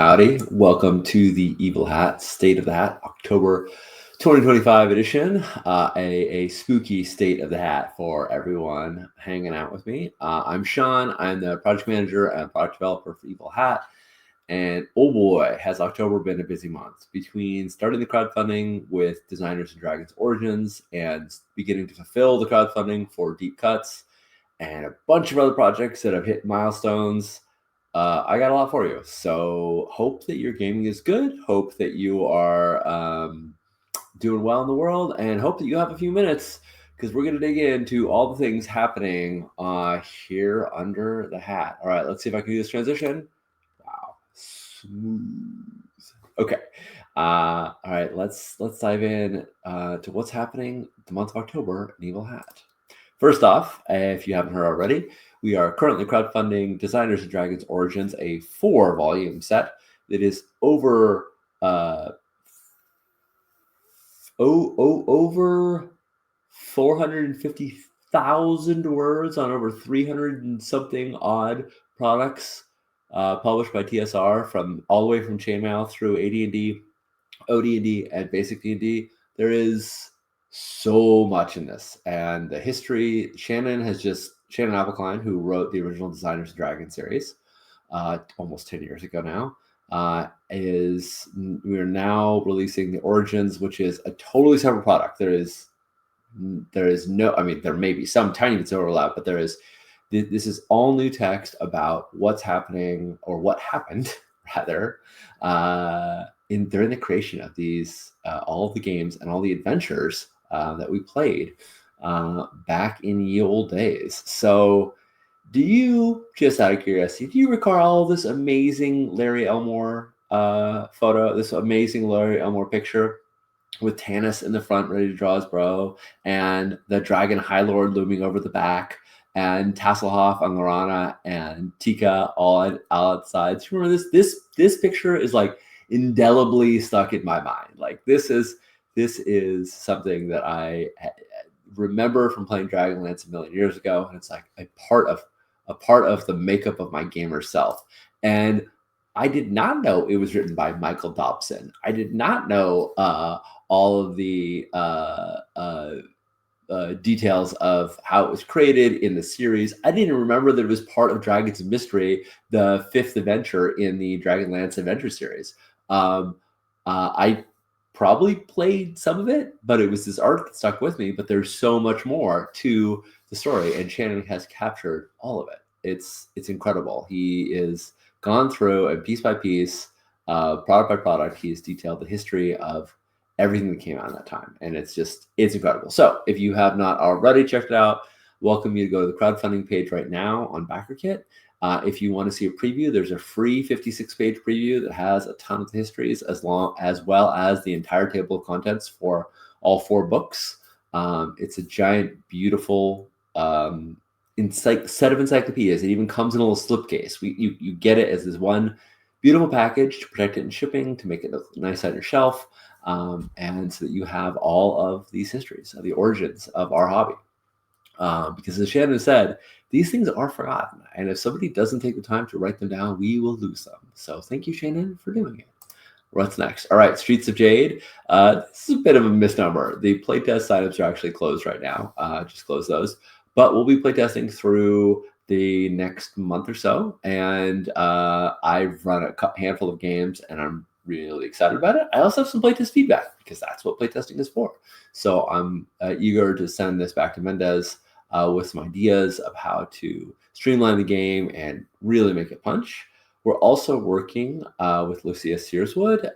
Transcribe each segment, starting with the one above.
Howdy, welcome to the Evil Hat State of the Hat, October 2025 edition. A spooky state of the hat for everyone hanging out with me. I'm Sean. I'm the project manager and product developer for Evil Hat. And oh boy, has October been a busy month between starting the crowdfunding with Designers and Dragons Origins and beginning to fulfill the crowdfunding for Deep Cuts and a bunch of other projects that have hit milestones. I got a lot for you. So hope that your gaming is good. Hope that you are doing well in the world, and hope that you have a few minutes because we're going to dig into all the things happening here under the hat. All right, let's see if I can do this transition. Wow, smooth. Okay. All right, let's dive in to what's happening the month of October in Evil Hat. First off, if you haven't heard already, we are currently crowdfunding Designers and Dragons Origins, a 4-volume set that is over over 450,000 words on over 300 and something odd products published by TSR, from all the way from Chainmail through AD&D, OD&D, and Basic D&D. There is so much in this, and the history. Shannon Appelkline, who wrote the original Designers and Dragons series almost 10 years ago now, we are now releasing the Origins, which is a totally separate product. There is no, I mean, there may be some tiny bits of overlap, but this is all new text about what's happening, or what happened rather, during the creation of these, all of the games and all the adventures that we played back in ye old days. So do you, just out of curiosity, do you recall this amazing Larry Elmore photo, this amazing Larry Elmore picture with Tanis in the front ready to draw his bow, and the Dragon High Lord looming over the back, and Tasselhoff and Lorana and Tika all outside? Do you remember this? This picture is like indelibly stuck in my mind. Like this is something that I remember from playing Dragonlance a million years ago, and it's like a part of the makeup of my gamer self. And I did not know it was written by Michael Dobson. I did not know all of the details of how it was created in the series. I didn't remember that it was part of Dragon's Mystery, the 5th adventure in the Dragonlance Adventure series. I probably played some of it, but it was this art that stuck with me. But there's so much more to the story, and Shannon has captured all of it. It's incredible. He is gone through, and piece by piece, product by product, he has detailed the history of everything that came out in that time, and it's incredible. So if you have not already checked it out, welcome you to go to the crowdfunding page right now on BackerKit. If you want to see a preview, there's a free 56-page preview that has a ton of the histories, as well as the entire table of contents for all 4 books. It's a giant, beautiful set of encyclopedias. It even comes in a little slipcase. You get it as this one beautiful package to protect it in shipping, to make it look nice on your shelf, and so that you have all of these histories of the origins of our hobby. Because as Shannon said, these things are forgotten, and if somebody doesn't take the time to write them down, we will lose them. So thank you, Shannon, for doing it. What's next? All right, Streets of Jade. This is a bit of a misnomer. The playtest signups are actually closed right now. Just close those. But we'll be playtesting through the next month or so, and I've run a handful of games, and I'm really excited about it. I also have some playtest feedback, because that's what playtesting is for. So I'm eager to send this back to Mendez with some ideas of how to streamline the game and really make it punch. We're also working with Lucia Searswood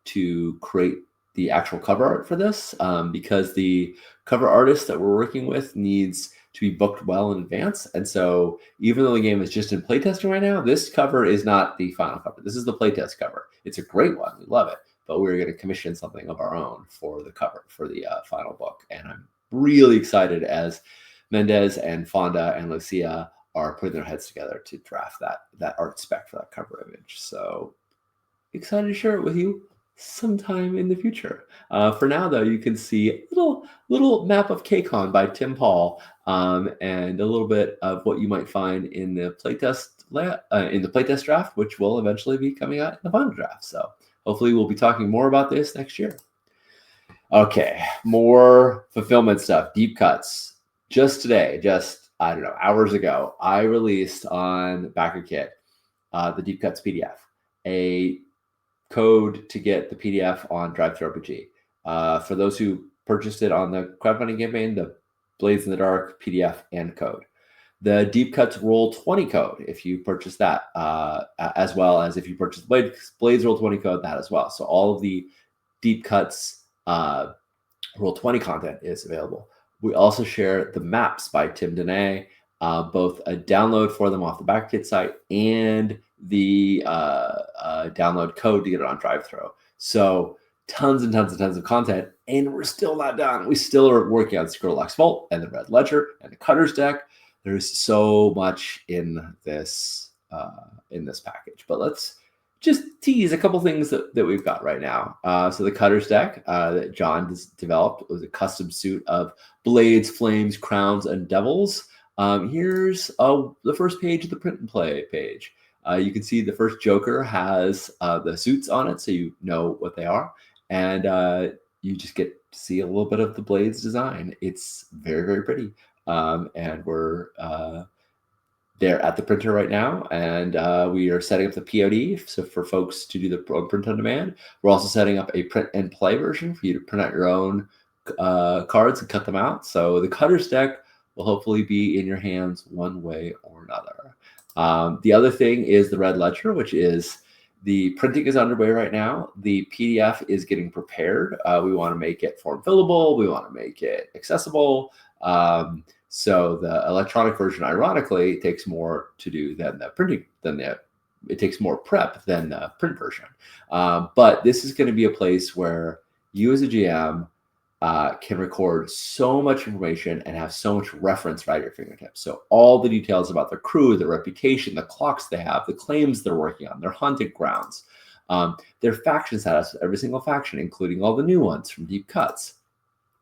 to create the actual cover art for this, because the cover artist that we're working with needs to be booked well in advance. And so even though the game is just in playtesting right now, this cover is not the final cover. This is the playtest cover. It's a great one. We love it. But we're going to commission something of our own for the cover, for the final book. And I'm really excited as Mendez and Fonda and Lucia are putting their heads together to draft that art spec for that cover image. So excited to share it with you sometime in the future. For now, though, you can see a little map of KCON by Tim Paul, and a little bit of what you might find in the playtest in the playtest draft, which will eventually be coming out in the final draft. So hopefully we'll be talking more about this next year. Okay, more fulfillment stuff, deep cuts. Just today, I don't know, hours ago, I released on BackerKit the deep cuts PDF, a code to get the PDF on DriveThru RPG. For those who purchased it on the crowdfunding campaign, the Blades in the Dark PDF and code. The Deep Cuts Roll20 code, if you purchase that, as well as if you purchase Blades Roll20 code, that as well. So all of the Deep Cuts Roll20 content is available. We also share the maps by Tian Deng, both a download for them off the BackerKit site and the download code to get it on DriveThru. So tons and tons and tons of content, and we're still not done. We still are working on Skrillex Vault and the Red Ledger and the Cutter's deck. There's so much in this package, but let's just tease a couple things that we've got right now. So the Cutter's deck that John has developed was a custom suit of blades, flames, crowns, and devils. Here's the first page of the print and play page. You can see the first Joker has the suits on it, so you know what they are. And you just get to see a little bit of the blades design. It's very, very pretty. And we're there at the printer right now, and we are setting up the POD, so for folks to do the print on demand. We're also setting up a print and play version for you to print out your own cards and cut them out. So the Cutter's deck will hopefully be in your hands one way or another. The other thing is the Red Ledger, which is the printing is underway right now. The PDF is getting prepared. We want to make it form fillable. We want to make it accessible. So the electronic version, ironically, takes more to do than the printing, it takes more prep than the print version. But this is going to be a place where you as a GM can record so much information and have so much reference right at your fingertips. So all the details about their crew, their reputation, the clocks they have, the claims they're working on, their hunting grounds, their faction status, every single faction, including all the new ones from Deep Cuts.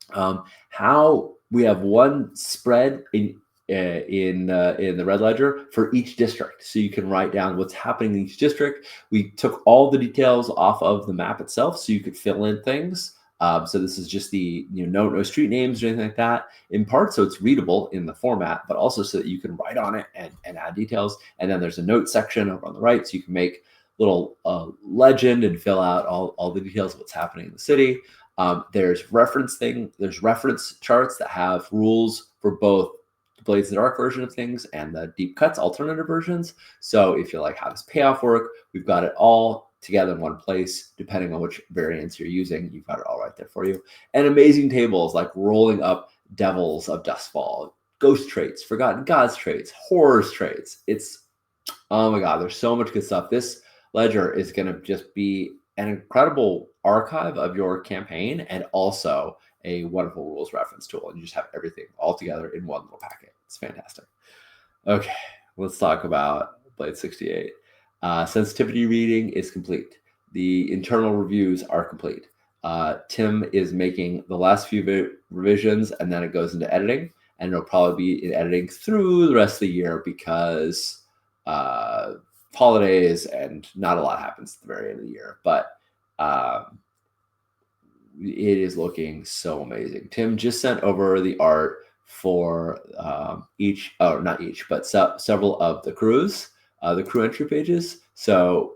How we have one spread in the Red Ledger for each district, so you can write down what's happening in each district. We took all the details off of the map itself, so you could fill in things. So this is just the no street names or anything like that, in part so it's readable in the format, but also so that you can write on it and add details. And then there's a note section over on the right, so you can make little legend and fill out all the details of what's happening in the city. There's reference charts that have rules for both the Blades in the Dark version of things and the Deep Cuts alternative versions. So if you're like, how does payoff work? We've got it all together in one place. Depending on which variants you're using, you've got it all right there for you. And amazing tables like rolling up Devils of Dustfall, Ghost traits, Forgotten Gods traits, Horrors traits. It's, oh my God, there's so much good stuff. This ledger is going to just be an incredible archive of your campaign and also a wonderful rules reference tool. And you just have everything all together in one little packet. It's fantastic. Okay, let's talk about Blade 68. Sensitivity reading is complete. The internal reviews are complete. Tim is making the last few revisions, and then it goes into editing, and it'll probably be in editing through the rest of the year because holidays and not a lot happens at the very end of the year. But it is looking so amazing. Tim just sent over the art for several of the crews. The crew entry pages. So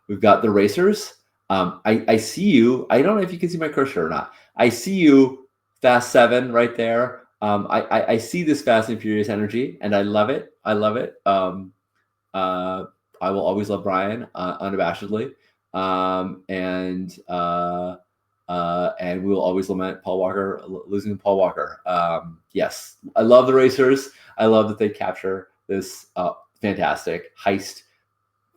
we've got the racers. I see you. I don't know if you can see my cursor or not. I see you, Fast 7 right there. I see this Fast and Furious energy, and I love it. I love it. I will always love Brian unabashedly, and we will always lament Paul Walker losing Paul Walker. Yes, I love the racers. I love that they capture this fantastic heist,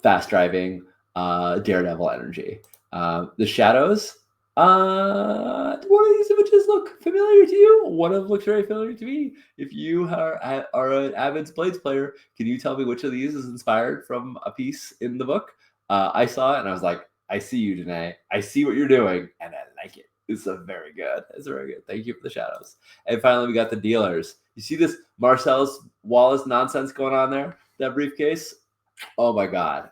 fast driving, daredevil energy. The shadows. One of these images look familiar to you. One of them looks very familiar to me. If you are an avid Blades player, can you tell me which of these is inspired from a piece in the book? I saw it and I was like, I see you, Danae. I see what you're doing, and I like it. It's very good. It's very good. Thank you for the shadows. And finally, we got the dealers. You see this Marcellus Wallace nonsense going on there? That briefcase? Oh my God.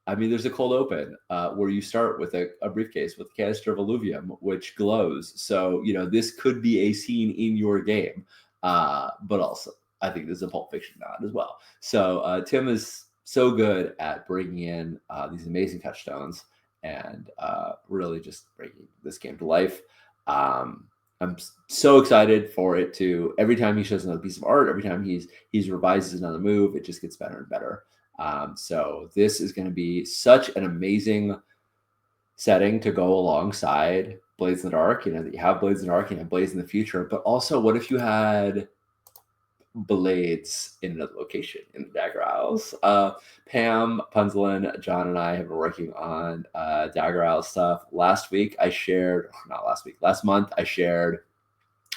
I mean, there's a cold open where you start with a briefcase with a canister of alluvium, which glows. So, this could be a scene in your game. But also, I think there's a Pulp Fiction nod as well. So, Tim is so good at bringing in these amazing touchstones and really just bringing this game to life. Um, I'm so excited for it to, every time he shows another piece of art, every time he's revises another move, it just gets better and better. So this is going to be such an amazing setting to go alongside Blades in the Dark. That you have Blades in the Dark, and you have Blades in the future, but also what if you had Blades in another location in the Dagger Isles? Pam, Punzelin, John, and I have been working on Dagger Isles stuff. Last month, I shared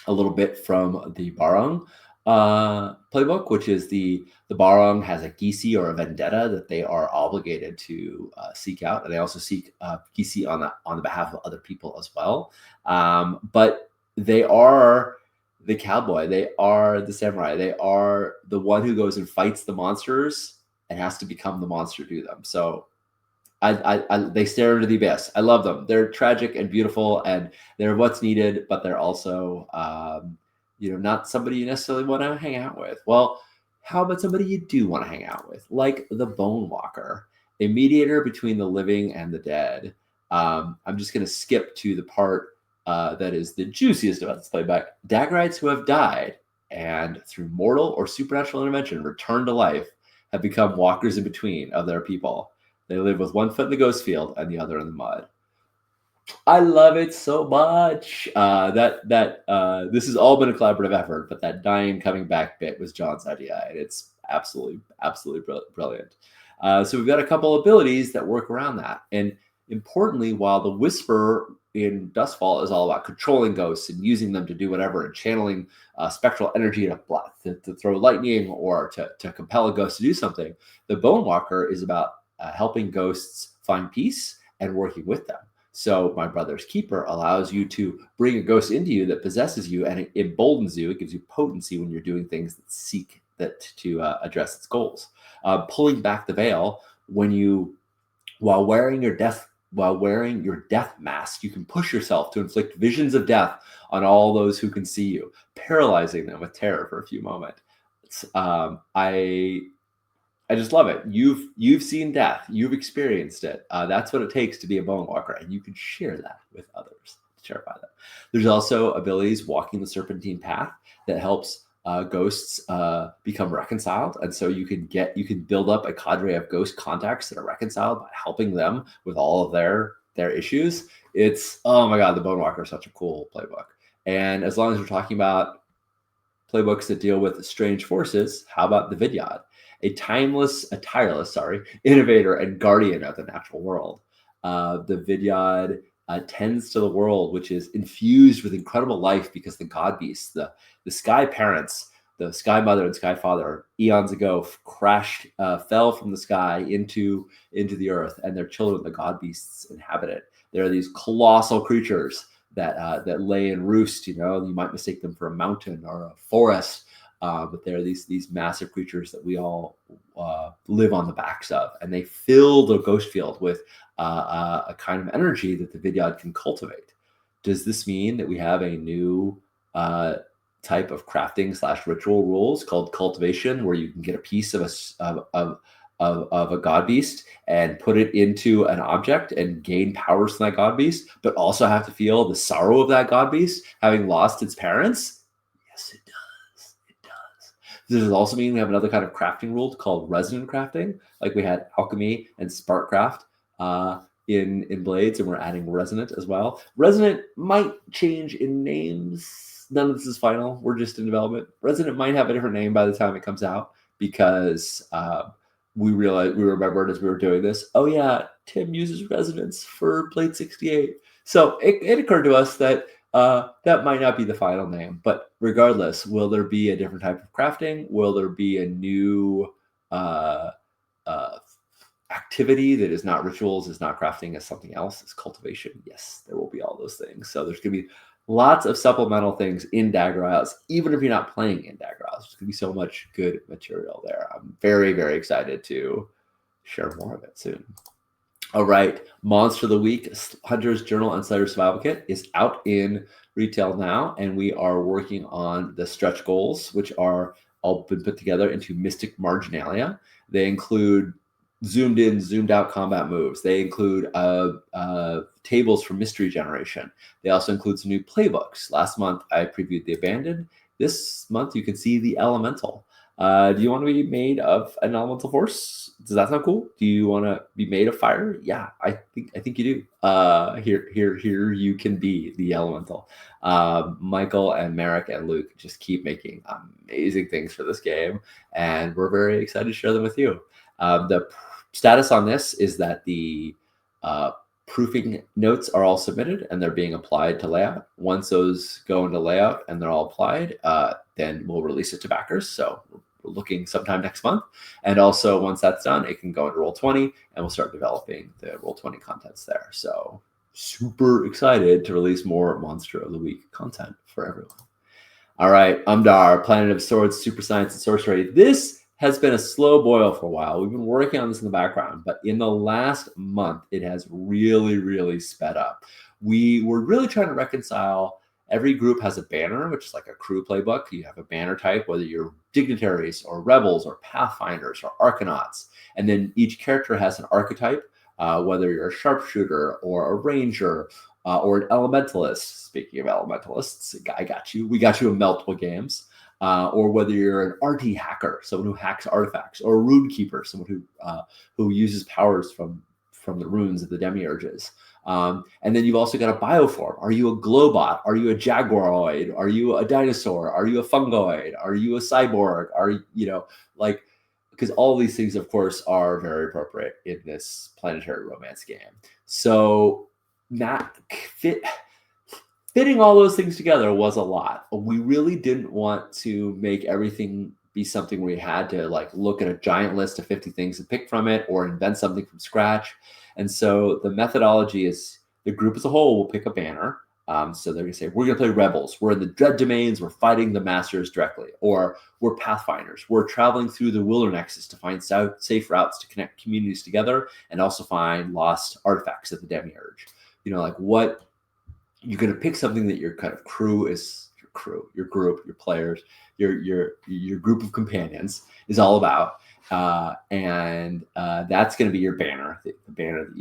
a little bit from the Barong playbook, which is the Barong has a Gisi or a vendetta that they are obligated to seek out, and they also seek Gisi on the behalf of other people as well. But they are the cowboy, they are the samurai, they are the one who goes and fights the monsters and has to become the monster to them. So they stare into the abyss. I love them. They're tragic and beautiful, and they're what's needed, but they're also, not somebody you necessarily want to hang out with. Well, how about somebody you do want to hang out with, like the Bone Walker, a mediator between the living and the dead. I'm just going to skip to the part that is the juiciest about this playback. Daggerites who have died and through mortal or supernatural intervention return to life have become walkers in between of their people. They live with one foot in the ghost field and the other in the mud. I love it so much. This has all been a collaborative effort, but that dying coming back bit was John's idea, and it's absolutely brilliant. So we've got a couple abilities that work around that, and importantly, while the Whisper in Dustfall is all about controlling ghosts and using them to do whatever and channeling spectral energy to throw lightning or to compel a ghost to do something, the Bone Walker is about helping ghosts find peace and working with them. So my brother's keeper allows you to bring a ghost into you that possesses you, and it emboldens you. It gives you potency when you're doing things that seek to address its goals. Pulling back the veil while wearing your death mask, you can push yourself to inflict visions of death on all those who can see you, paralyzing them with terror for a few moments. I just love it. You've seen death. You've experienced it. That's what it takes to be a Bone Walker, and you can share that with others to terrify them. There's also abilities walking the serpentine path that helps ghosts become reconciled, and so you can build up a cadre of ghost contacts that are reconciled by helping them with all of their issues. It's, oh my God, the Bone Walker is such a cool playbook. And as long as we're talking about playbooks that deal with strange forces, how about the Vidyad? A tireless, innovator and guardian of the natural world. The Vidyad tends to the world, which is infused with incredible life because the god beasts, the sky parents, the sky mother and sky father, eons ago fell from the sky into the earth, and their children, the god beasts, inhabit it. There are these colossal creatures that lay and roost. You might mistake them for a mountain or a forest. But there are these massive creatures that we all live on the backs of, and they fill the ghost field with a kind of energy that the Vidyad can cultivate. Does this mean that we have a new type of crafting / ritual rules called cultivation, where you can get a piece of a god beast and put it into an object and gain powers from that god beast, but also have to feel the sorrow of that god beast having lost its parents? Yes, it does. Does it also mean we have another kind of crafting rule called resonant crafting, like we had alchemy and sparkcraft in Blades, and we're adding resonant as well? Resonant might change in names. None of this is final. We're just in development. Resonant might have a different name by the time it comes out, because we remembered as we were doing this, oh yeah, Tim uses resonance for Blade 68. So it occurred to us that that might not be the final name, but regardless, will there be a different type of crafting? Will there be a new activity that is not rituals, is not crafting, is something else, is cultivation? Yes, there will be all those things. So there's going to be lots of supplemental things in Dagger Isles, even if you're not playing in Dagger Isles. There's going to be so much good material there. I'm very, very excited to share more of it soon. All right, Monster of the Week, Hunter's Journal and Slayer Survival Kit is out in retail now, and we are working on the stretch goals, which are all been put together into Mystic Marginalia. They include zoomed in, zoomed out combat moves. They include tables for mystery generation. They also include some new playbooks. Last month, I previewed the Abandoned. This month, you can see the Elemental. Do you want to be made of an elemental force? Does that sound cool? Do you want to be made of fire? Yeah, I think you do. Here you can be the elemental. Michael and Merrick and Luke just keep making amazing things for this game, and we're very excited to share them with you. The status on this is that the proofing notes are all submitted and they're being applied to layout. Once those go into layout and they're all applied, then we'll release it to backers. So we're looking sometime next month. And also once that's done, it can go into Roll20 and we'll start developing the Roll20 contents there. So super excited to release more Monster of the Week content for everyone. All right, Umdaar, Planet of Swords, Super Science and Sorcery. This has been a slow boil for a while. We've been working on this in the background, but in the last month, it has really, really sped up. We were really trying to reconcile. Every group has a banner, which is like a crew playbook. You have a banner type, whether you're dignitaries or rebels or pathfinders or arcanauts. And then each character has an archetype, whether you're a sharpshooter or a ranger or an elementalist. Speaking of elementalists, I got you. We got you in multiple games. Or whether you're an RT hacker, someone who hacks artifacts, or a rune keeper, someone who uses powers from the runes of the demiurges. And then you've also got a bioform. Are you a glowbot? Are you a jaguaroid? Are you a dinosaur? Are you a fungoid? Are you a cyborg? Are you like, because all these things, of course, are very appropriate in this planetary romance game. So fitting all those things together was a lot. We really didn't want to make everything be something where you had to like look at a giant list of 50 things and pick from it or invent something from scratch. And so the methodology is the group as a whole will pick a banner. So they're going to say, we're going to play rebels. We're in the dread domains. We're fighting the masters directly. Or we're pathfinders. We're traveling through the wildernexes to find safe routes to connect communities together and also find lost artifacts of the demiurge. Like what... You're going to pick something that your kind of crew is your group, your players, your group of companions is all about, and that's going to be your banner, the banner that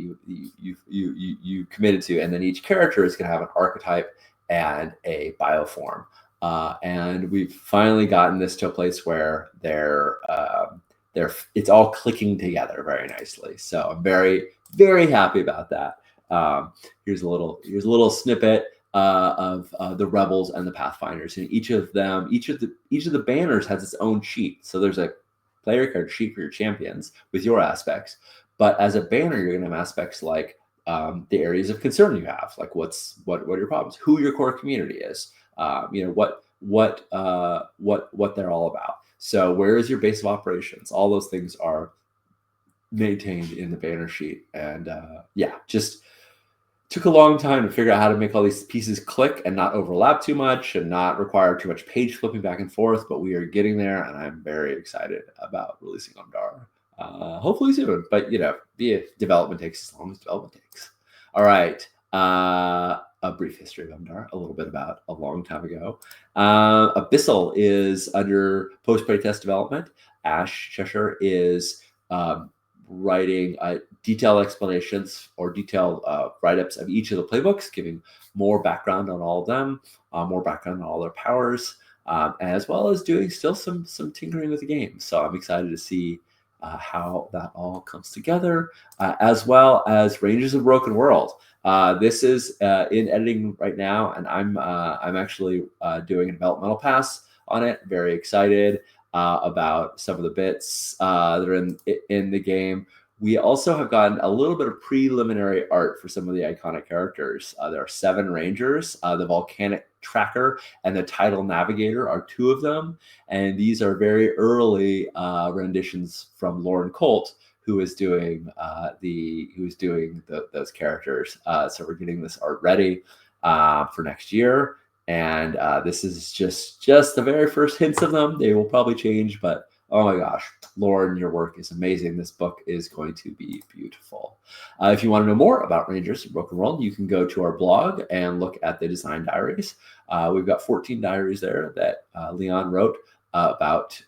you committed to, and then each character is going to have an archetype and a bioform, and we've finally gotten this to a place where it's all clicking together very nicely. So I'm very, very happy about that. Here's a little snippet of the rebels and the pathfinders, and each of the banners has its own sheet. So there's a player card sheet for your champions with your aspects, but as a banner, you're going to have aspects like the areas of concern you have, like what are your problems, who your core community is, what they're all about. So where is your base of operations? All those things are maintained in the banner sheet, and just took a long time to figure out how to make all these pieces click and not overlap too much and not require too much page flipping back and forth, but we are getting there, and I'm very excited about releasing Umdaar. Hopefully soon, but development takes as long as development takes. All right, a brief history of Umdaar, a little bit about a long time ago. Abyssal is under post-playtest development. Ash Cheshire is writing detailed explanations or detailed write-ups of each of the playbooks, giving more background on all of them, more background on all their powers, as well as doing still some tinkering with the game. So I'm excited to see how that all comes together, as well as Rangers of Broken World. This is in editing right now, and I'm actually doing a developmental pass on it. Very excited about some of the bits that are in the game. We also have gotten a little bit of preliminary art for some of the iconic characters. There are 7 Rangers. The Volcanic Tracker and the Tidal Navigator are 2 of them. And these are very early renditions from Lauren Colt, who is doing those characters. So we're getting this art ready for next year. And this is just the very first hints of them. They will probably change, but Oh my gosh, Lauren, your work is amazing. This book is going to be beautiful. If you want to know more about Rangers of the Broken World, you can go to our blog and look at the design diaries. We've got 14 diaries there that Leon wrote about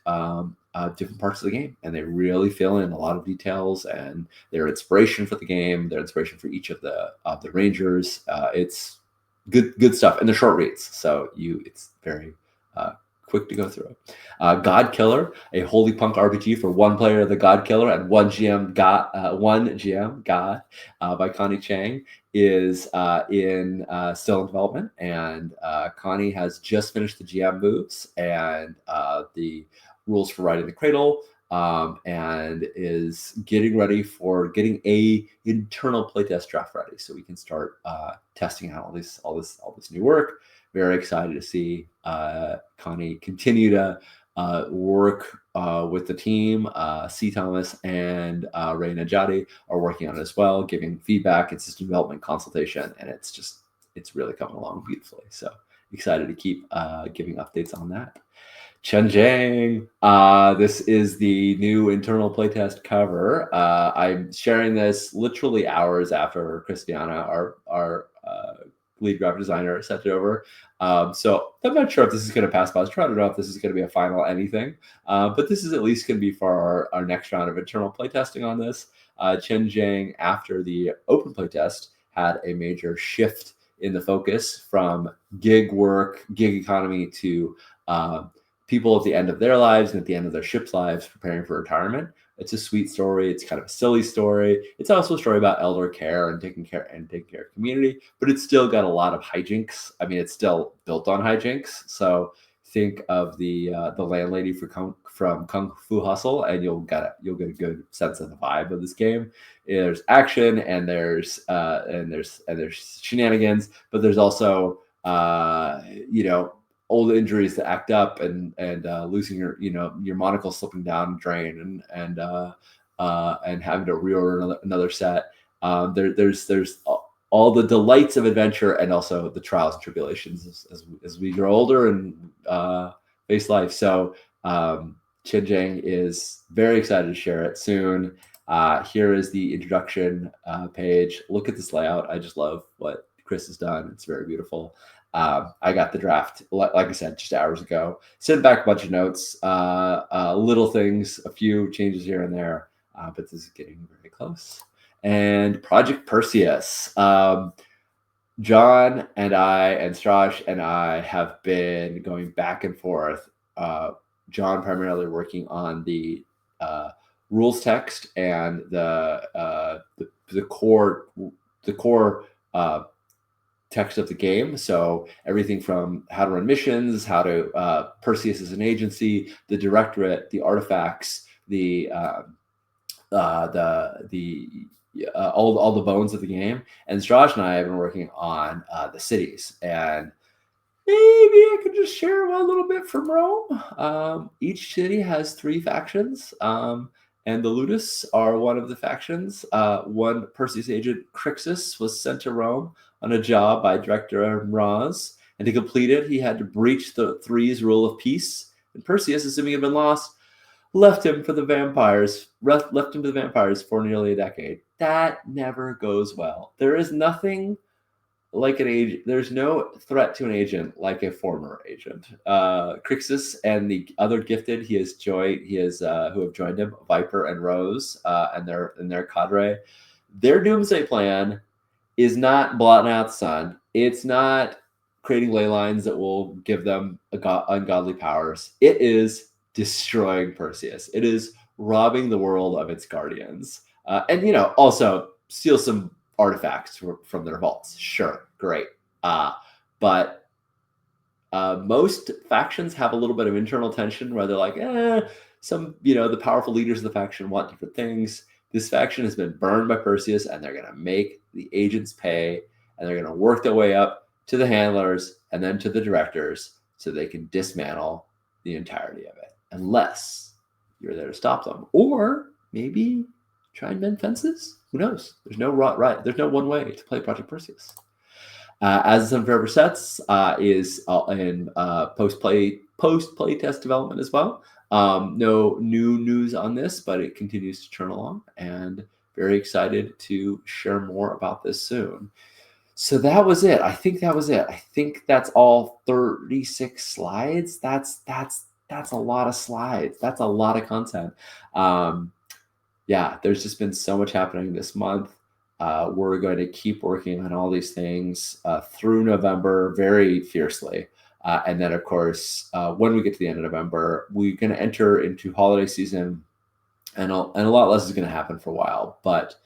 different parts of the game, and they really fill in a lot of details, and their inspiration for the game, their inspiration for each of the Rangers. It's good stuff, and they're short reads, so it's very quick to go through. GodKiller, a holy punk RPG for one player, the GodKiller, and one GM, God, by Connie Chang, is still in development, and Connie has just finished the GM moves and the rules for riding the cradle, and is getting ready for getting a internal playtest draft ready, so we can start testing out all this new work. Very excited to see Connie continue to work with the team. C. Thomas and Raina Jade are working on it as well, giving feedback and system development consultation, and it's really coming along beautifully. So excited to keep giving updates on that. Tian Deng, this is the new internal playtest cover. I'm sharing this literally hours after Christiana, our lead graphic designer, sent it over. So I'm not sure if this is going to pass by. I was trying to know if this is going to be a final anything, but this is at least going to be for our next round of internal playtesting on this. Tian Deng, after the open playtest, had a major shift in the focus from gig work, gig economy to people at the end of their lives and at the end of their ship's lives preparing for retirement. It's a sweet story. It's kind of a silly story. It's also a story about elder care and taking care of community, but it's still got a lot of hijinks. I mean, it's still built on hijinks. So think of the landlady from Kung Fu Hustle, and you'll get a good sense of the vibe of this game. There's action, and there's shenanigans, but there's also old injuries that act up, and losing your monocle slipping down the drain, and having to reorder another set. There's all the delights of adventure, and also the trials and tribulations as we grow older and face life. So Tian Deng is very excited to share it soon. Here is the introduction page. Look at this layout. I just love what Chris has done. It's very beautiful. I got the draft, like I said, just hours ago. Sent back a bunch of notes, little things, a few changes here and there, but this is getting very close. And Project Perseus. John and I and Strash and I have been going back and forth. John primarily working on the rules text and the core text of the game. So everything from how to run missions, how to Perseus as an agency, the directorate, the artifacts, all the bones of the game. And Strauss and I have been working on the cities, and maybe I could just share a little bit from Rome. Each city has 3 factions, and the Ludus are one of the factions. One Perseus agent, Crixus, was sent to Rome on a job by Director Mraz, and to complete it, he had to breach the Three's rule of peace. And Perseus, assuming he had been lost, left him to the vampires for nearly a decade. That never goes well. There is nothing like an agent. There's no threat to an agent like a former agent. Crixus and the other gifted who have joined him, Viper and Rose, and their cadre. Their doomsday plan is not blotting out the sun. It's not creating ley lines that will give them ungodly powers. It is destroying Perseus. It is robbing the world of its guardians. And also steal some artifacts from their vaults. Sure, great. But most factions have a little bit of internal tension where they're like, the powerful leaders of the faction want different things. This faction has been burned by Perseus, and they're going to make the agents pay, and they're going to work their way up to the handlers and then to the directors so they can dismantle the entirety of it, unless you're there to stop them. Or maybe try and mend fences. Who knows? There's no right. There's no one way to play Project Perseus. As the Sun Forever sets is in post play test development as well. No new news on this, but it continues to churn along, and very excited to share more about this soon. So that was it. I think that was it. I think that's all 36 slides. That's a lot of slides. That's a lot of content. Yeah, there's just been so much happening this month. We're going to keep working on all these things through November very fiercely. And then, of course, when we get to the end of November, we're going to enter into holiday season, and a lot less is going to happen for a while. But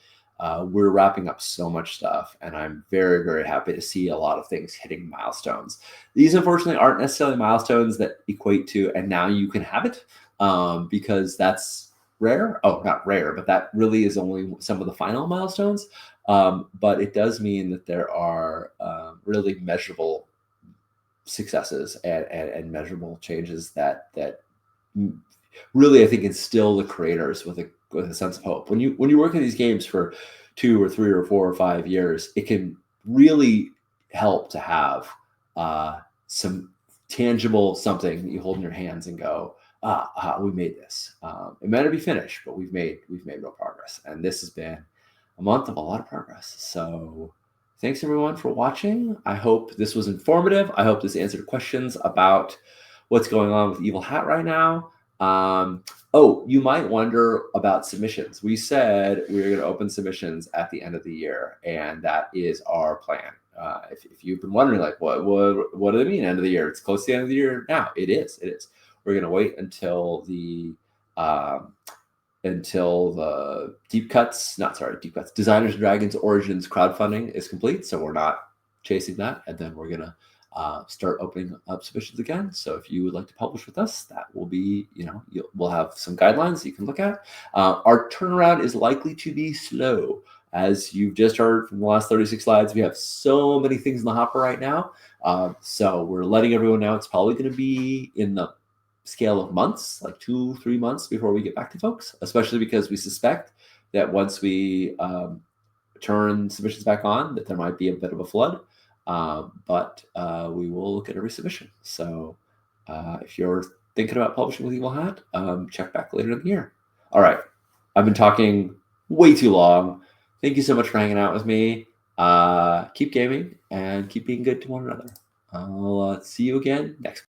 we're wrapping up so much stuff, and I'm very, very happy to see a lot of things hitting milestones. These, unfortunately, aren't necessarily milestones that equate to, and now you can have it, because that's rare. Oh, not rare, but that really is only some of the final milestones. But it does mean that there are really measurable successes and measurable changes that really, I think, instill the creators with a sense of hope. When you work in these games for 2 or 3 or 4 or 5 years, it can really help to have some tangible something that you hold in your hands and go, we made this. It might not be finished, but we've made real progress. And this has been a month of a lot of progress. So thanks everyone for watching. I hope this was informative. I hope this answered questions about what's going on with Evil Hat right now. Oh, you might wonder about submissions. We said we were going to open submissions at the end of the year, and that is our plan. If you've been wondering, like, what do they mean end of the year? It's close to the end of the year now. It is. We're going to wait until the Designers and Dragons Origins crowdfunding is complete. So we're not chasing that, and then we're going to start opening up submissions again. So if you would like to publish with us, that will be, we'll have some guidelines you can look at. Our turnaround is likely to be slow. As you've just heard from the last 36 slides, we have so many things in the hopper right now. So we're letting everyone know it's probably going to be in the scale of months, like 2-3 months before we get back to folks, especially because we suspect that once we turn submissions back on, that there might be a bit of a flood. But we will look at every submission. So if you're thinking about publishing with Evil Hat, check back later in the year. All right. I've been talking way too long. Thank you so much for hanging out with me. Keep gaming and keep being good to one another. I'll see you again next